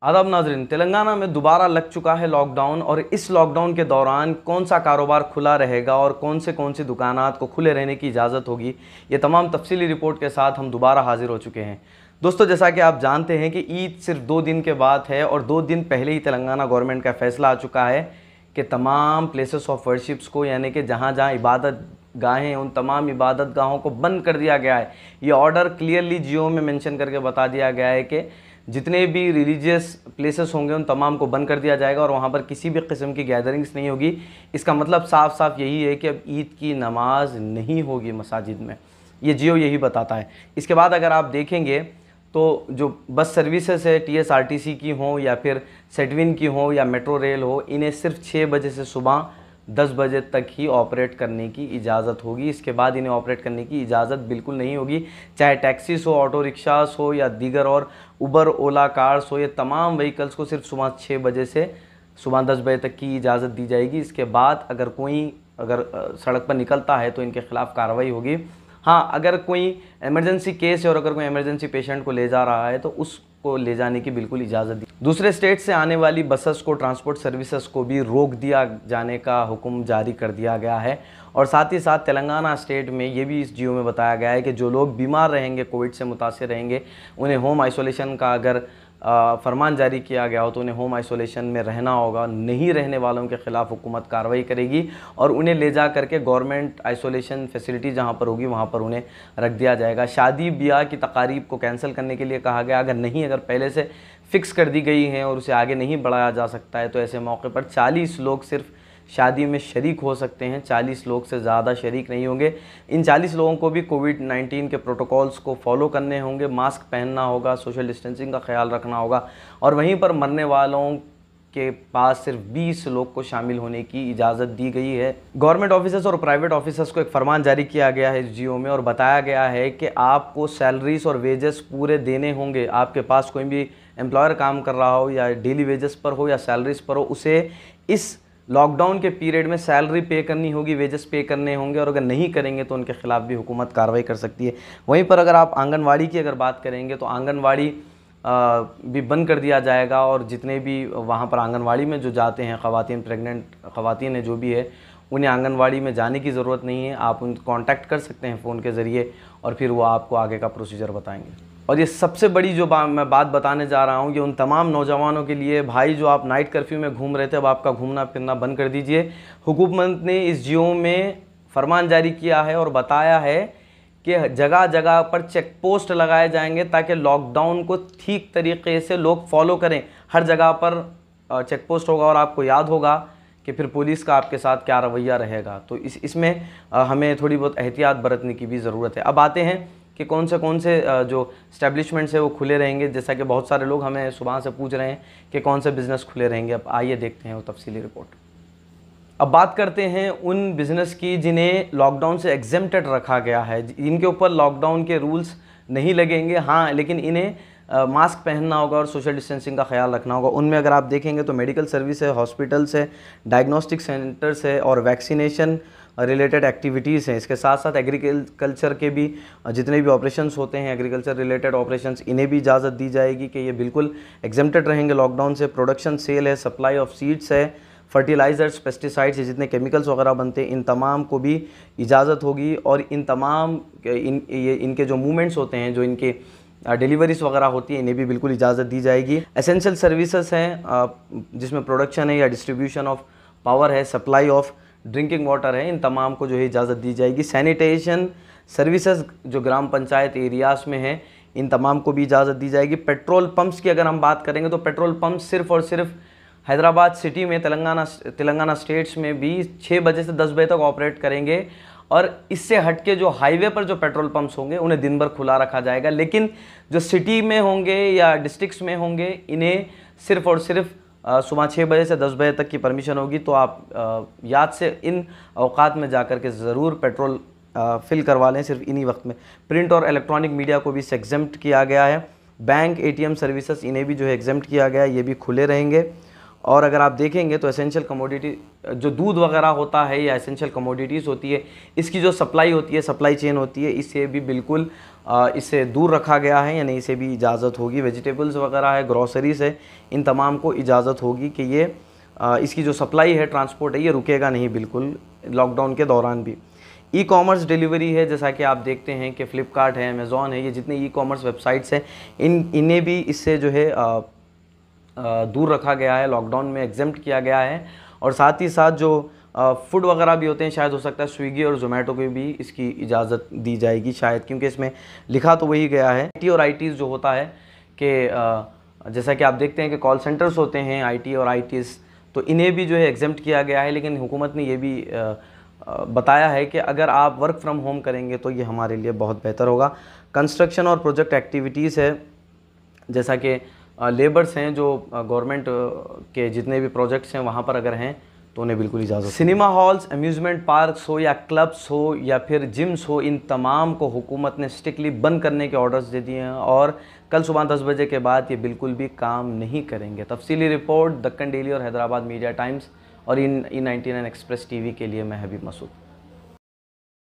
आदाब नाजरीन, तेलंगाना में दोबारा लग चुका है लॉकडाउन और इस लॉकडाउन के दौरान कौन सा कारोबार खुला रहेगा और कौन सी दुकानात को खुले रहने की इजाज़त होगी, ये तमाम तफसीली रिपोर्ट के साथ हम दोबारा हाजिर हो चुके हैं। दोस्तों, जैसा कि आप जानते हैं कि ईद सिर्फ 2 दिन के बाद है और 2 दिन पहले ही तेलंगाना गवर्नमेंट का फैसला आ चुका है कि तमाम प्लेसेस ऑफ वर्शिप्स को, यानी कि जहाँ जहाँ इबादत गाहें हैं, उन तमाम इबादत गाहों को बंद कर दिया गया है। ये ऑर्डर क्लियरली जियो में मेंशन करके बता दिया गया है कि जितने भी रिलीजियस प्लेसेस होंगे उन तमाम को बंद कर दिया जाएगा और वहाँ पर किसी भी किस्म की गैदरिंग्स नहीं होगी। इसका मतलब साफ साफ यही है कि अब ईद की नमाज नहीं होगी मसाजिद में, ये जियो यही बताता है। इसके बाद अगर आप देखेंगे तो जो बस सर्विसेज है TSRTC की हो या फिर सेटविन की हो या मेट्रो रेल हो, इन्हें सिर्फ 6 बजे से सुबह 10 बजे तक ही ऑपरेट करने की इजाज़त होगी। इसके बाद इन्हें ऑपरेट करने की इजाज़त बिल्कुल नहीं होगी। चाहे टैक्सीज हो, ऑटो रिक्शास हो या दीगर और उबर ओला कार्स हो, ये तमाम व्हीकल्स को सिर्फ सुबह 6 बजे से सुबह 10 बजे तक की इजाज़त दी जाएगी। इसके बाद अगर कोई सड़क पर निकलता है तो इनके खिलाफ़ कार्रवाई होगी। हाँ, अगर कोई इमरजेंसी केस है और अगर कोई इमरजेंसी पेशेंट को ले जा रहा है तो उसको ले जाने की बिल्कुल इजाज़त दी। दूसरे स्टेट से आने वाली बसेस को, ट्रांसपोर्ट सर्विसेज को भी रोक दिया जाने का हुक्म जारी कर दिया गया है। और साथ ही साथ तेलंगाना स्टेट में ये भी इस जियो में बताया गया है कि जो लोग बीमार रहेंगे, कोविड से मुतासिर रहेंगे, उन्हें होम आइसोलेशन का अगर फरमान जारी किया गया हो तो उन्हें होम आइसोलेशन में रहना होगा। नहीं रहने वालों के ख़िलाफ़ हुकूमत कार्रवाई करेगी और उन्हें ले जा करके गवर्नमेंट आइसोलेशन फैसिलिटी जहां पर होगी वहां पर उन्हें रख दिया जाएगा। शादी ब्याह की तकारीब को कैंसिल करने के लिए कहा गया। अगर पहले से फ़िक्स कर दी गई हैं और उसे आगे नहीं बढ़ाया जा सकता है तो ऐसे मौके पर 40 लोग सिर्फ शादी में शरीक हो सकते हैं। 40 लोग से ज़्यादा शरीक नहीं होंगे। इन 40 लोगों को भी कोविड-19 के प्रोटोकॉल्स को फॉलो करने होंगे, मास्क पहनना होगा, सोशल डिस्टेंसिंग का ख्याल रखना होगा और वहीं पर मरने वालों के पास सिर्फ 20 लोग को शामिल होने की इजाज़त दी गई है। गवर्नमेंट ऑफिसर्स और प्राइवेट ऑफिसर्स को एक फरमान जारी किया गया है इस जियो में और बताया गया है कि आपको सैलरीज और वेजेस पूरे देने होंगे। आपके पास कोई भी एम्प्लॉयर काम कर रहा हो या डेली वेजेस पर हो या सैलरीज पर हो, उसे इस लॉकडाउन के पीरियड में सैलरी पे करनी होगी, वेजेस पे करने होंगे और अगर नहीं करेंगे तो उनके खिलाफ़ भी हुकूमत कार्रवाई कर सकती है। वहीं पर अगर आप आंगनवाड़ी की अगर बात करेंगे तो आंगनवाड़ी भी बंद कर दिया जाएगा और जितने भी वहाँ पर आंगनवाड़ी में जो जाते हैं ख़वातीन, प्रेग्नेंट ख़वातीन है जो भी है, उन्हें आंगनवाड़ी में जाने की ज़रूरत नहीं है। आप उन कांटेक्ट कर सकते हैं फ़ोन के ज़रिए और फिर वो आपको आगे का प्रोसीजर बताएंगे। और ये सबसे बड़ी जो मैं बात बताने जा रहा हूँ, ये उन तमाम नौजवानों के लिए भाई जो आप नाइट कर्फ्यू में घूम रहे थे, अब आपका घूमना फिरना बंद कर दीजिए। हुकूमत ने इस जियो में फरमान जारी किया है और बताया है कि जगह जगह पर चेक पोस्ट लगाए जाएंगे ताकि लॉकडाउन को ठीक तरीके से लोग फॉलो करें। हर जगह पर चेक पोस्ट होगा और आपको याद होगा कि फिर पुलिस का आपके साथ क्या रवैया रहेगा। तो इसमें हमें थोड़ी बहुत एहतियात बरतने की भी ज़रूरत है। अब आते हैं कि कौन से जो इस्टेब्लिशमेंट्स है वो खुले रहेंगे। जैसा कि बहुत सारे लोग हमें सुबह से पूछ रहे हैं कि कौन से बिज़नेस खुले रहेंगे। अब आइए देखते हैं वो तफसीली रिपोर्ट। अब बात करते हैं उन बिज़नेस की जिन्हें लॉकडाउन से एग्जेम्प्टेड रखा गया है। इनके ऊपर लॉकडाउन के रूल्स नहीं लगेंगे, हाँ, लेकिन इन्हें मास्क पहनना होगा और सोशल डिस्टेंसिंग का ख्याल रखना होगा। उनमें अगर आप देखेंगे तो मेडिकल सर्विस है, हॉस्पिटल्स है, डायग्नोस्टिक सेंटर्स है और वैक्सीनेशन रिलेटेड एक्टिविटीज़ हैं। इसके साथ साथ एग्रीकल्चर के भी जितने भी ऑपरेशंस होते हैं, एग्रीकल्चर रिलेटेड ऑपरेशंस, इन्हें भी इजाज़त दी जाएगी कि ये बिल्कुल एग्जेम्प्टेड रहेंगे लॉकडाउन से। प्रोडक्शन, सेल है, सप्लाई ऑफ सीड्स है, फर्टिलाइज़र्स, पेस्टिसाइड्स, जितने केमिकल्स वगैरह बनते हैं, इन तमाम को भी इजाज़त होगी। और इन तमाम इनके जो मूवमेंट्स होते हैं, जो इनके डिलीवरीज वगैरह होती है, इन्हें भी बिल्कुल इजाज़त दी जाएगी। एसेंशियल सर्विसेज हैं जिसमें प्रोडक्शन है या डिस्ट्रीब्यूशन ऑफ पावर है, सप्लाई ऑफ ड्रिंकिंग वाटर है, इन तमाम को जो है इजाज़त दी जाएगी। सैनिटेशन सर्विसेज जो ग्राम पंचायत एरियाज़ में है, इन तमाम को भी इजाज़त दी जाएगी। पेट्रोल पंप्स की अगर हम बात करेंगे तो पेट्रोल पंप सिर्फ़ और सिर्फ हैदराबाद सिटी में, तेलंगाना स्टेट्स में भी 6 बजे से 10 बजे तक ऑपरेट करेंगे और इससे हटके जो हाईवे पर जो पेट्रोल पंप्स होंगे उन्हें दिन भर खुला रखा जाएगा। लेकिन जो सिटी में होंगे या डिस्ट्रिक्ट्स में होंगे, इन्हें सिर्फ़ और सिर्फ सुबह 6 बजे से 10 बजे तक की परमिशन होगी। तो आप याद से इन औकात में जाकर के ज़रूर पेट्रोल फिल करवा लें, सिर्फ इन्हीं वक्त में। प्रिंट और इलेक्ट्रॉनिक मीडिया को भी इससे एग्जेम्प्ट किया गया है। बैंक, ATM सर्विसेज, इन्हें भी जो है एग्जेम्प्ट किया गया है, ये भी खुले रहेंगे। और अगर आप देखेंगे तो एसेंशियल कमोडिटी जो दूध वगैरह होता है या एसेंशियल कमोडिटीज़ होती है, इसकी जो सप्लाई होती है, सप्लाई चेन होती है, इससे भी बिल्कुल इसे दूर रखा गया है, यानी इसे भी इजाज़त होगी। वेजिटेबल्स वगैरह है, ग्रॉसरीज है, इन तमाम को इजाज़त होगी कि ये इसकी जो सप्लाई है, ट्रांसपोर्ट है, ये रुकेगा नहीं बिल्कुल लॉकडाउन के दौरान भी। ई कॉमर्स डिलीवरी है, जैसा कि आप देखते हैं कि फ्लिपकार्ट है, अमेज़ॉन है, ये जितने ई कॉमर्स वेबसाइट्स हैं इन्हें भी इससे जो है दूर रखा गया है, लॉकडाउन में एग्जेम्प्ट किया गया है। और साथ ही साथ जो फूड वगैरह भी होते हैं, शायद हो सकता है स्विगी और जोमेटो को भी इसकी इजाज़त दी जाएगी शायद, क्योंकि इसमें लिखा तो वही गया है। IT और ITs जो होता है कि जैसा कि आप देखते हैं कि कॉल सेंटर्स होते हैं IT और ITs, तो इन्हें भी जो है एग्जेम्प्ट किया गया है। लेकिन हुकूमत ने ये भी बताया है कि अगर आप वर्क फ्रॉम होम करेंगे तो ये हमारे लिए बहुत बेहतर होगा। कंस्ट्रक्शन और प्रोजेक्ट एक्टिविटीज़ है, जैसा कि लेबर्स हैं जो गवर्नमेंट के जितने भी प्रोजेक्ट्स हैं वहाँ पर अगर हैं तो उन्हें बिल्कुल इजाज़त। सिनेमा हॉल्स, अम्यूज़मेंट पार्क्स हो या क्लब्स हो या फिर जिम्स हो, इन तमाम को हुकूमत ने स्ट्रिक्टली बंद करने के ऑर्डर्स दे दिए हैं और कल सुबह 10 बजे के बाद ये बिल्कुल भी काम नहीं करेंगे। तफसीली रिपोर्ट दक्कन डेली और हैदराबाद मीडिया टाइम्स और E99 एक्सप्रेस TV के लिए मैं Habib Masood.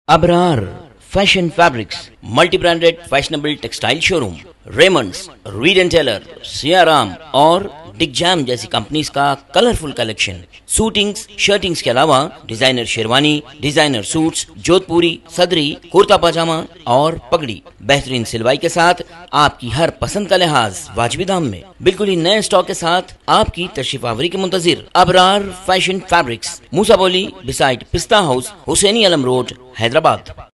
Abrar fashion fabrics, multi branded fashionable textile showroom, Raymonds, Reid and Taylor, Siyaram और डिगजैम जैसी कंपनीज का कलरफुल कलेक्शन, सूटिंग्स, शर्टिंग्स के अलावा डिजाइनर शेरवानी, डिजाइनर सूट्स, जोधपुरी, सदरी, कुर्ता पजामा और पगड़ी, बेहतरीन सिलवाई के साथ आपकी हर पसंद का लिहाज वाजिबी दाम में, बिल्कुल ही नए स्टॉक के साथ आपकी तशरीफ आवरी के मुंतजिर। अबरार फैशन फैब्रिक्स, मूसा बोली बिसाइड पिस्ता हाउस, हुसैनी अलम रोड, हैदराबाद।